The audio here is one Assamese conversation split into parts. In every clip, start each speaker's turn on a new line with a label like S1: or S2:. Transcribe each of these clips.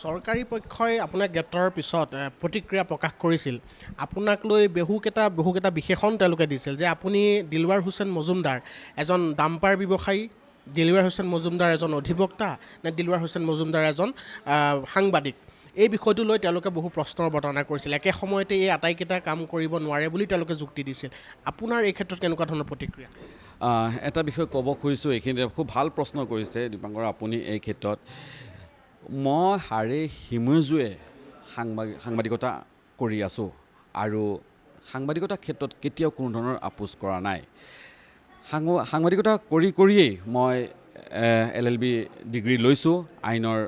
S1: চৰকাৰী পক্ষই আপোনাক গ্ৰেপ্তাৰৰ পিছত প্ৰতিক্ৰিয়া প্ৰকাশ কৰিছিল। আপোনাক লৈ বহুকেইটা বিশেষণ তেওঁলোকে দিছিল যে আপুনি দিলৱাৰ হুছেইন মজুমদাৰ এজন ডাম্পাৰ ব্যৱসায়ী, দিলৱাৰ হুছেইন মজুমদাৰ এজন অধিবক্তা নে দিলৱাৰ হুছেইন মজুমদাৰ এজন সাংবাদিক। এই বিষয়টো লৈ তেওঁলোকে বহু প্ৰশ্নৰ অৱতাৰণা কৰিছিল। একে সময়তে এই আটাইকেইটা কাম কৰিব নোৱাৰে বুলি তেওঁলোকে যুক্তি দিছিল। আপোনাৰ এই ক্ষেত্ৰত কেনেকুৱা ধৰণৰ প্ৰতিক্ৰিয়া?
S2: এটা বিষয় ক'ব খুজিছোঁ, এইখিনিতে খুব ভাল প্ৰশ্ন কৰিছে দীপাংকৰ আপুনি। এই ক্ষেত্ৰত মই হাড়ে হিমজুৱে সাংবাদিকতা কৰি আছোঁ আৰু সাংবাদিকতাৰ ক্ষেত্ৰত কেতিয়াও কোনো ধৰণৰ আপোচ কৰা নাই। সাংবাদিকতা কৰিয়েই মই LLB ডিগ্ৰী লৈছোঁ, আইনৰ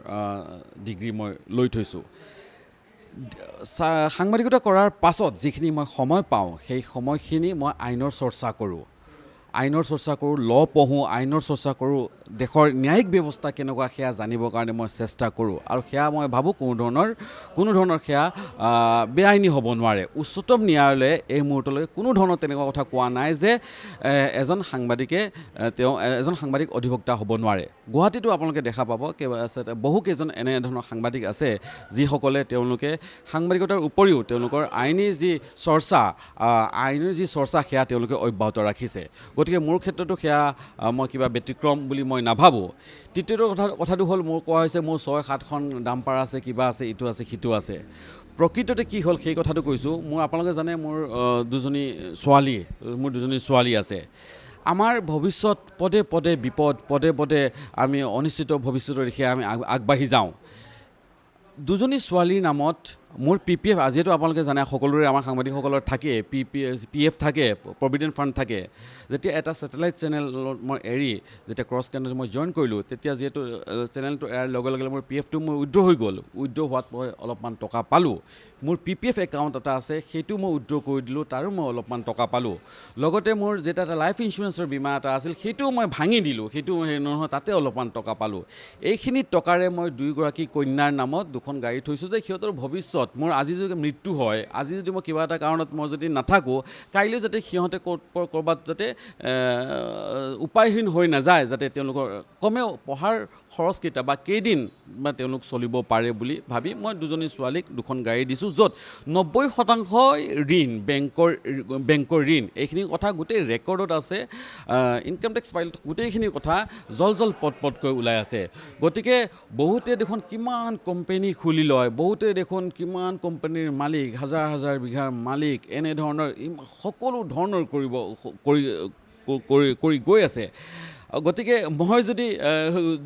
S2: ডিগ্ৰী মই লৈ থৈছোঁ। সাংবাদিকতা কৰাৰ পাছত যিখিনি মই সময় পাওঁ সেই সময়খিনি মই আইনৰ চৰ্চা কৰোঁ, ল পঢ়োঁ, আইনৰ চৰ্চা কৰোঁ, দেশৰ ন্যায়িক ব্যৱস্থা কেনেকুৱা সেয়া জানিবৰ কাৰণে মই চেষ্টা কৰোঁ আৰু সেয়া মই ভাবোঁ কোনো ধৰণৰ সেয়া বেআইনী হ'ব নোৱাৰে। উচ্চতম ন্যায়ালয়ে এই মুহূৰ্তলৈ কোনো ধৰণৰ তেনেকুৱা কথা কোৱা নাই যে এজন সাংবাদিক অধিবক্তা হ'ব নোৱাৰে। গুৱাহাটীতো আপোনালোকে দেখা পাব বহুকেইজন এনেধৰণৰ সাংবাদিক আছে যিসকলে তেওঁলোকে সাংবাদিকতাৰ উপৰিও তেওঁলোকৰ আইনী যি চৰ্চা সেয়া তেওঁলোকে অব্যাহত ৰাখিছে। গতিকে মোৰ ক্ষেত্ৰতো সেয়া মই কিবা ব্যতিক্ৰম বুলি মই নাভাবোঁ। তৃতীয়টো কথাটো হ'ল, মোৰ কোৱা হৈছে মোৰ 6-7খন ডাম্পাৰ আছে, কিবা আছে, ইটো আছে, সিটো আছে। প্ৰকৃততে কি হ'ল সেই কথাটো কৈছোঁ। আপোনালোকে জানে মোৰ দুজনী ছোৱালী আছে। আমাৰ ভৱিষ্যত পদে বিপদ, পদে আমি অনিশ্চিত ভৱিষ্যতৰ দিশে আমি আগবাঢ়ি যাওঁ। দুজনী ছোৱালীৰ নামত মোৰ PPF, যিহেতু আপোনালোকে জানে সকলোৰে আমাৰ সাংবাদিকসকলৰ থাকে PF থাকে, প্ৰভিডেণ্ট ফাণ্ড থাকে। যেতিয়া এটা ছেটেলাইট চেনেলত মই এৰি যেতিয়া ক্ৰছ কেন্দ্ৰত মই জইন কৰিলোঁ, তেতিয়া যিহেতু চেনেলটো এৰাৰ লগে লগে মোৰ PFটো মোৰ উইথড্ৰ হৈ গ'ল। উইথড্ৰ হোৱাত মই অলপমান টকা পালোঁ। মোৰ PPF একাউণ্ট এটা আছে, সেইটো মই উইথড্ৰ কৰি দিলোঁ, তাৰো মই অলপমান টকা পালোঁ। লগতে মোৰ যেতিয়া এটা লাইফ ইঞ্চুৰেঞ্চৰ বীমা এটা আছিল, সেইটোও মই ভাঙি দিলোঁ, সেইটো নহয়, তাতে অলপমান টকা পালোঁ। এইখিনি টকাৰে মই 2গৰাকী কন্যাৰ নামত 2খন গাড়ী থৈছোঁ যে সিহঁতৰ ভৱিষ্যত, মোৰ আজি যদি মৃত্যু হয়, আজি যদি মই কিবা এটা কাৰণত মই যদি নাথাকোঁ, কাইলৈ যাতে সিহঁতে ক'ৰবাত যাতে উপায়হীন হৈ নাযায়, যাতে তেওঁলোকৰ কমেও পঢ়াৰ খৰচকেইটা বা কেইদিন বা তেওঁলোক চলিব পাৰে বুলি ভাবি মই দুজনী ছোৱালীক 2খন গাড়ী দিছোঁ, য'ত 90% ঋণ, বেংকৰ ঋণ। এইখিনি কথা গোটেই ৰেকৰ্ডত আছে, ইনকাম টেক্স ফাইল, গোটেইখিনি কথা জল পটকৈ ওলাই আছে। গতিকে বহুতে দেখোন কিমান কোম্পানী খুলি লয়, বহুতে দেখোন কিমান কোম্পানীৰ মালিক, হাজাৰ বিঘাৰ মালিক, এনেধৰণৰ সকলো ধৰণৰ কৰি গৈ আছে। গতিকে মই যদি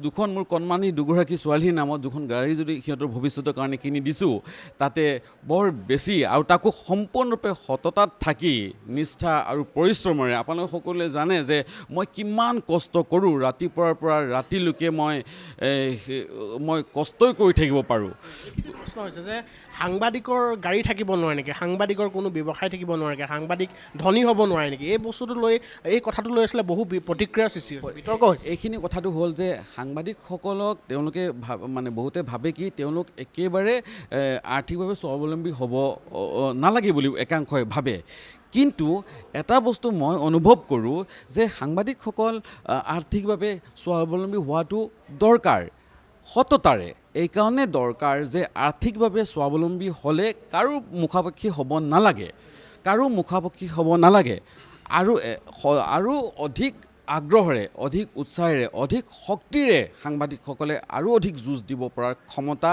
S2: 2খন মোৰ কণমানি 2গৰাকী ছোৱালীৰ নামত 2খন গাড়ী যদি সিহঁতৰ ভৱিষ্যতৰ কাৰণে কিনি দিছোঁ, তাতে বৰ বেছি, আৰু তাকো সম্পূৰ্ণৰূপে সততাত থাকি নিষ্ঠা আৰু পৰিশ্ৰমেৰে। আপোনালোকে সকলোৱে জানে যে মই কিমান কষ্ট কৰোঁ, ৰাতিপুৱাৰ পৰা ৰাতিলৈকে মই কষ্টই কৰি থাকিব পাৰোঁ।
S1: প্ৰশ্ন হৈছে যে সাংবাদিকৰ গাড়ী থাকিব নোৱাৰে নেকি, সাংবাদিকৰ কোনো ব্যৱসায় থাকিব নোৱাৰে নেকি, সাংবাদিক ধনী হ'ব নোৱাৰে নেকি? এই কথাটো লৈ আছিলে বহু প্ৰতিক্ৰিয়াৰ সৃষ্টি হৈছে, বিতৰ্ক হৈছে।
S2: এইখিনি কথাটো হ'ল যে সাংবাদিকসকলক তেওঁলোকে বহুতে ভাবে কি তেওঁলোক একেবাৰে আৰ্থিকভাৱে স্বাৱলম্বী হ'ব নালাগে বুলি একাংশই ভাবে। কিন্তু এটা বস্তু মই অনুভৱ কৰোঁ যে সাংবাদিকসকল আৰ্থিকভাৱে স্বাৱলম্বী হোৱাটো দৰকাৰ, সততাৰে। এইকাৰণে দৰকাৰ যে আৰ্থিকভাৱে স্বাৱলম্বী হ'লে কাৰো মুখাপেক্ষী হ'ব নালাগে, আৰু অধিক আগ্ৰহেৰে, অধিক উৎসাহেৰে, অধিক শক্তিৰে সাংবাদিকসকলে আৰু অধিক যুঁজ দিব পৰাৰ ক্ষমতা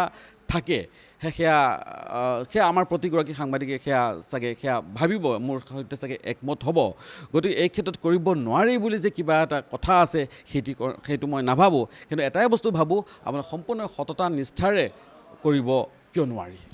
S2: থাকে। সেয়া আমাৰ প্ৰতিগৰাকী সাংবাদিকে সেয়া ভাবিব, মোৰ সৈতে চাগে একমত হ'ব। গতিকে এই ক্ষেত্ৰত কৰিব নোৱাৰি বুলি যে কিবা এটা কথা আছে, সেইটো মই নাভাবোঁ। কিন্তু এটাই বস্তু ভাবোঁ, আপোনাৰ সম্পূৰ্ণ সততা নিষ্ঠাৰে কৰিব কিয় নোৱাৰি।